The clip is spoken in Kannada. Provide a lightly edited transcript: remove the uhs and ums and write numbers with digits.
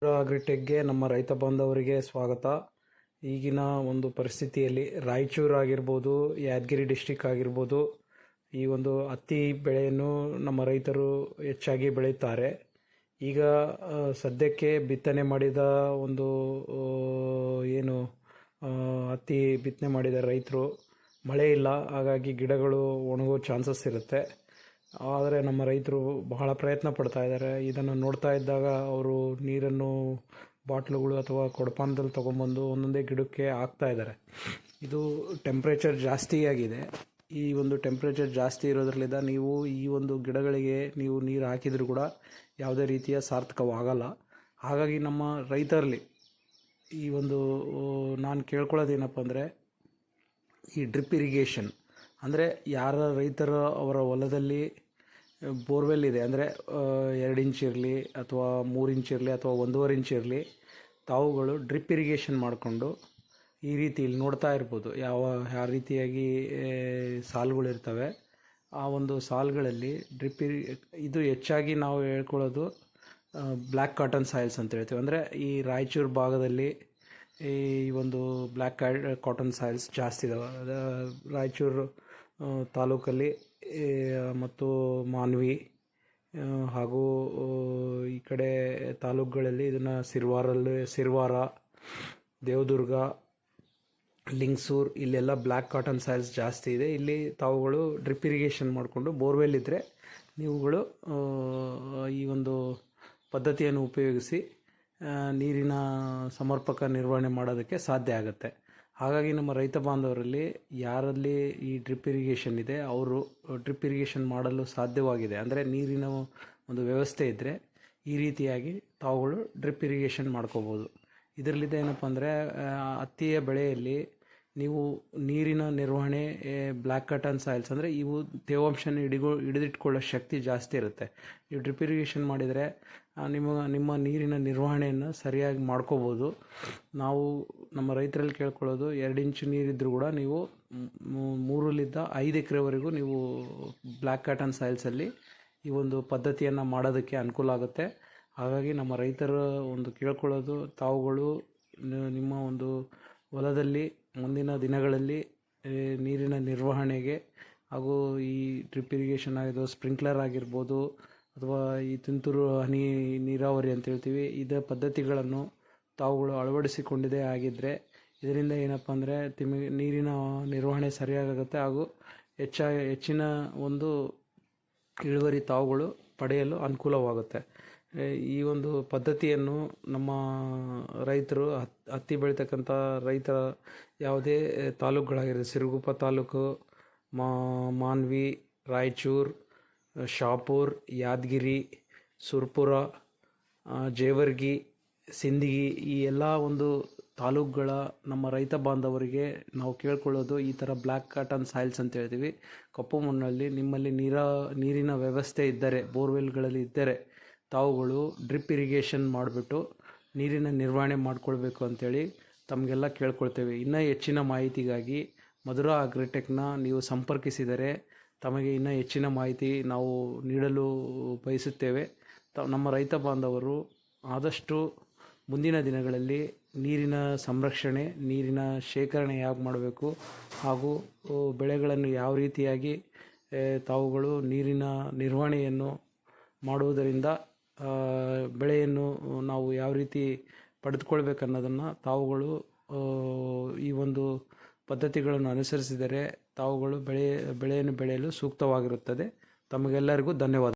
ಅಗ್ರಿಟೆಕ್ಗೆ ನಮ್ಮ ರೈತ ಬಾಂಧವರಿಗೆ ಸ್ವಾಗತ. ಈಗಿನ ಒಂದು ಪರಿಸ್ಥಿತಿಯಲ್ಲಿ ರಾಯಚೂರು ಆಗಿರ್ಬೋದು, ಯಾದಗಿರಿ ಡಿಸ್ಟಿಕ್ ಆಗಿರ್ಬೋದು, ಈ ಒಂದು ಹತ್ತಿ ಬೆಳೆಯನ್ನು ನಮ್ಮ ರೈತರು ಹೆಚ್ಚಾಗಿ ಬೆಳೆಯುತ್ತಾರೆ. ಈಗ ಸದ್ಯಕ್ಕೆ ಬಿತ್ತನೆ ಮಾಡಿದ ಒಂದು ಏನು ಹತ್ತಿ ಬಿತ್ತನೆ ಮಾಡಿದ ರೈತರು, ಮಳೆ ಇಲ್ಲ, ಹಾಗಾಗಿ ಗಿಡಗಳು ಒಣಗೋ ಚಾನ್ಸಸ್ ಇರುತ್ತೆ. ಆದರೆ ನಮ್ಮ ರೈತರು ಬಹಳ ಪ್ರಯತ್ನ ಪಡ್ತಾ ಇದ್ದಾರೆ. ಇದನ್ನು ನೋಡ್ತಾ ಇದ್ದಾಗ ಅವರು ನೀರನ್ನು ಬಾಟ್ಲುಗಳು ಅಥವಾ ಕೊಡಪಾನದಲ್ಲಿ ತೊಗೊಂಬಂದು ಒಂದೊಂದೇ ಗಿಡಕ್ಕೆ ಹಾಕ್ತಾ ಇದ್ದಾರೆ. ಇದು ಟೆಂಪ್ರೇಚರ್ ಜಾಸ್ತಿ ಆಗಿದೆ. ಈ ಒಂದು ಟೆಂಪ್ರೇಚರ್ ಜಾಸ್ತಿ ಇರೋದ್ರಲ್ಲಿಂದ ನೀವು ಈ ಒಂದು ಗಿಡಗಳಿಗೆ ನೀವು ನೀರು ಹಾಕಿದರೂ ಕೂಡ ಯಾವುದೇ ರೀತಿಯ ಸಾರ್ಥಕವಾಗಲ್ಲ. ಹಾಗಾಗಿ ನಮ್ಮ ರೈತರಲ್ಲಿ ಈ ಒಂದು ನಾನು ಕೇಳ್ಕೊಳ್ಳೋದೇನಪ್ಪ ಅಂದರೆ, ಈ ಡ್ರಿಪ್ ಇರಿಗೇಷನ್ ಅಂದರೆ ಯಾರ ರೈತರ ಅವರ ಹೊಲದಲ್ಲಿ ಬೋರ್ವೆಲ್ ಇದೆ ಅಂದರೆ 2 ಇಂಚ್ ಇರಲಿ ಅಥವಾ 3 ಇಂಚ್ ಇರಲಿ ಅಥವಾ 1.5 ಇಂಚ್ ಇರಲಿ, ತಾವುಗಳು ಡ್ರಿಪ್ ಇರಿಗೇಷನ್ ಮಾಡಿಕೊಂಡು ಈ ರೀತಿ ಇಲ್ಲಿ ನೋಡ್ತಾ ಇರ್ಬೋದು ಯಾವ ರೀತಿಯಾಗಿ ಸಾಲುಗಳಿರ್ತವೆ. ಆ ಒಂದು ಸಾಲುಗಳಲ್ಲಿ ಇದು ಹೆಚ್ಚಾಗಿ ನಾವು ಹೇಳ್ಕೊಳ್ಳೋದು ಬ್ಲ್ಯಾಕ್ ಕಾಟನ್ ಸಾಯಿಲ್ಸ್ ಅಂತ ಹೇಳ್ತೀವಿ. ಅಂದರೆ ಈ ರಾಯಚೂರು ಭಾಗದಲ್ಲಿ ಈ ಒಂದು ಬ್ಲ್ಯಾಕ್ ಕಾಟನ್ ಸಾಯಿಲ್ಸ್ ಜಾಸ್ತಿ ಇದಾವೆ. ರಾಯಚೂರು ತಾಲೂಕಲ್ಲಿ ಮತ್ತು ಮಾನ್ವಿ ಹಾಗೂ ಈ ಕಡೆ ತಾಲೂಕುಗಳಲ್ಲಿ ಇದನ್ನು ಸಿರ್ವಾರ, ದೇವದುರ್ಗ, ಲಿಂಗಸೂರು, ಇಲ್ಲೆಲ್ಲ ಬ್ಲ್ಯಾಕ್ ಕಾಟನ್ ಸಾಯಿಲ್ಸ್ ಜಾಸ್ತಿ ಇದೆ. ಇಲ್ಲಿ ತಾವುಗಳು ಡ್ರಿಪ್ ಇರಿಗೇಷನ್ ಮಾಡಿಕೊಂಡು ಬೋರ್ವೆಲ್ ಇದ್ದರೆ ನೀವುಗಳು ಈ ಒಂದು ಪದ್ಧತಿಯನ್ನು ಉಪಯೋಗಿಸಿ ನೀರಿನ ಸಮರ್ಪಕ ನಿರ್ವಹಣೆ ಮಾಡೋದಕ್ಕೆ ಸಾಧ್ಯ ಆಗುತ್ತೆ. ಹಾಗಾಗಿ ನಮ್ಮ ರೈತ ಬಾಂಧವರಲ್ಲಿ ಯಾರಲ್ಲಿ ಈ ಡ್ರಿಪ್ ಇರಿಗೇಷನ್ ಇದೆ ಅವರು ಡ್ರಿಪ್ ಇರಿಗೇಷನ್ ಮಾಡಲು ಸಾಧ್ಯವಾಗಿದೆ. ಅಂದರೆ ನೀರಿನ ಒಂದು ವ್ಯವಸ್ಥೆ ಇದ್ದರೆ ಈ ರೀತಿಯಾಗಿ ತಾವುಗಳು ಡ್ರಿಪ್ ಇರಿಗೇಷನ್ ಮಾಡ್ಕೋಬೋದು. ಇದರಲ್ಲಿದ್ದ ಏನಪ್ಪ ಅಂದರೆ, ಹತ್ತಿಯ ಬೆಳೆಯಲ್ಲಿ ನೀವು ನೀರಿನ ನಿರ್ವಹಣೆ ಬ್ಲ್ಯಾಕ್ ಕಾಟನ್ ಸಾಯಿಲ್ಸ್ ಅಂದರೆ ಇವು ತೇವಾಂಶನ ಹಿಡಿದಿಟ್ಕೊಳ್ಳೋ ಶಕ್ತಿ ಜಾಸ್ತಿ ಇರುತ್ತೆ. ನೀವು ಡ್ರಿಪ್ ಇರಿಗೇಷನ್ ಮಾಡಿದರೆ ನಿಮ್ಮ ನೀರಿನ ನಿರ್ವಹಣೆಯನ್ನು ಸರಿಯಾಗಿ ಮಾಡ್ಕೋಬೋದು. ನಾವು ನಮ್ಮ ರೈತರಲ್ಲಿ ಕೇಳ್ಕೊಳ್ಳೋದು, 2 ಇಂಚು ನೀರಿದ್ದರೂ ಕೂಡ ನೀವು 3-5 ಎಕರೆವರೆಗೂ ನೀವು ಬ್ಲ್ಯಾಕ್ ಕಾಟನ್ ಸಾಯಿಲ್ಸಲ್ಲಿ ಈ ಒಂದು ಪದ್ಧತಿಯನ್ನು ಮಾಡೋದಕ್ಕೆ ಅನುಕೂಲ ಆಗುತ್ತೆ. ಹಾಗಾಗಿ ನಮ್ಮ ರೈತರ ಒಂದು ಕೇಳ್ಕೊಳ್ಳೋದು, ತಾವುಗಳು ನಿಮ್ಮ ಒಂದು ಹೊಲದಲ್ಲಿ ಮುಂದಿನ ದಿನಗಳಲ್ಲಿ ನೀರಿನ ನಿರ್ವಹಣೆಗೆ ಹಾಗೂ ಈ ಡ್ರಿಪ್ ಇರಿಗೇಷನ್ ಆಗಿದ್ದು ಸ್ಪ್ರಿಂಕ್ಲರ್ ಆಗಿರ್ಬೋದು ಅಥವಾ ಈ ತುಂತುರು ಹನಿ ನೀರಾವರಿ ಅಂತ ಹೇಳ್ತೀವಿ, ಇದೇ ಪದ್ಧತಿಗಳನ್ನು ತಾವುಗಳು ಅಳವಡಿಸಿಕೊಂಡಿದ್ದೇ ಆಗಿದ್ದರೆ ಇದರಿಂದ ಏನಪ್ಪ ಅಂದರೆ ನೀರಿನ ನಿರ್ವಹಣೆ ಸರಿಯಾಗುತ್ತೆ ಹಾಗೂ ಹೆಚ್ಚಿನ ಒಂದು ಇಳುವರಿ ತಾವುಗಳು ಪಡೆಯಲು ಅನುಕೂಲವಾಗುತ್ತೆ. ಈ ಒಂದು ಪದ್ಧತಿಯನ್ನು ನಮ್ಮ ರೈತರು ಹತ್ತಿ ಬೆಳೀತಕ್ಕಂಥ ರೈತರ ಯಾವುದೇ ತಾಲೂಕುಗಳಾಗಿರುತ್ತೆ, ಸಿರುಗುಪ್ಪ ತಾಲೂಕು, ಮಾನ್ವಿ, ರಾಯಚೂರು, ಶಾಪುರ್, ಯಾದಗಿರಿ, ಸುರಪುರ, ಜೇವರ್ಗಿ, ಸಿಂದಗಿ, ಈ ಎಲ್ಲ ಒಂದು ತಾಲೂಕುಗಳ ನಮ್ಮ ರೈತ ಬಾಂಧವರಿಗೆ ನಾವು ಕೇಳ್ಕೊಳ್ಳೋದು, ಈ ಥರ ಬ್ಲ್ಯಾಕ್ ಕಾಟನ್ ಸಾಯಿಲ್ಸ್ ಅಂತ ಹೇಳ್ತೀವಿ, ಕಪ್ಪು ಮಣ್ಣಲ್ಲಿ ನಿಮ್ಮಲ್ಲಿ ನೀರಿನ ವ್ಯವಸ್ಥೆ ಇದ್ದರೆ, ಬೋರ್ವೆಲ್ಗಳಲ್ಲಿ ಇದ್ದರೆ ತಾವುಗಳು ಡ್ರಿಪ್ ಇರಿಗೇಷನ್ ಮಾಡಿಬಿಟ್ಟು ನೀರಿನ ನಿರ್ವಹಣೆ ಮಾಡಿಕೊಳ್ಬೇಕು ಅಂಥೇಳಿ ತಮಗೆಲ್ಲ ಕೇಳ್ಕೊಳ್ತೇವೆ. ಇನ್ನೂ ಹೆಚ್ಚಿನ ಮಾಹಿತಿಗಾಗಿ ಮಧುರಾ ಅಗ್ರಿಟೆಕ್ನ ನೀವು ಸಂಪರ್ಕಿಸಿದರೆ ತಮಗೆ ಇನ್ನೂ ಹೆಚ್ಚಿನ ಮಾಹಿತಿ ನಾವು ನೀಡಲು ಬಯಸುತ್ತೇವೆ. ನಮ್ಮ ರೈತ ಬಾಂಧವರು ಆದಷ್ಟು ಮುಂದಿನ ದಿನಗಳಲ್ಲಿ ನೀರಿನ ಸಂರಕ್ಷಣೆ, ನೀರಿನ ಶೇಖರಣೆ ಹೇಗೆ ಮಾಡಬೇಕು ಹಾಗೂ ಬೆಳೆಗಳನ್ನು ಯಾವ ರೀತಿಯಾಗಿ ತಾವುಗಳು ನೀರಿನ ನಿರ್ವಹಣೆಯನ್ನು ಮಾಡುವುದರಿಂದ ಬೆಳೆಯನ್ನು ನಾವು ಯಾವ ರೀತಿ ಪಡೆದುಕೊಳ್ಬೇಕನ್ನೋದನ್ನು ತಾವುಗಳು ಈ ಒಂದು ಪದ್ಧತಿಗಳನ್ನು ಅನುಸರಿಸಿದರೆ ತಾವುಗಳು ಬೆಳೆಯನ್ನು ಬೆಳೆಯಲು ಸೂಕ್ತವಾಗಿರುತ್ತದೆ. ತಮಗೆಲ್ಲರಿಗೂ ಧನ್ಯವಾದ.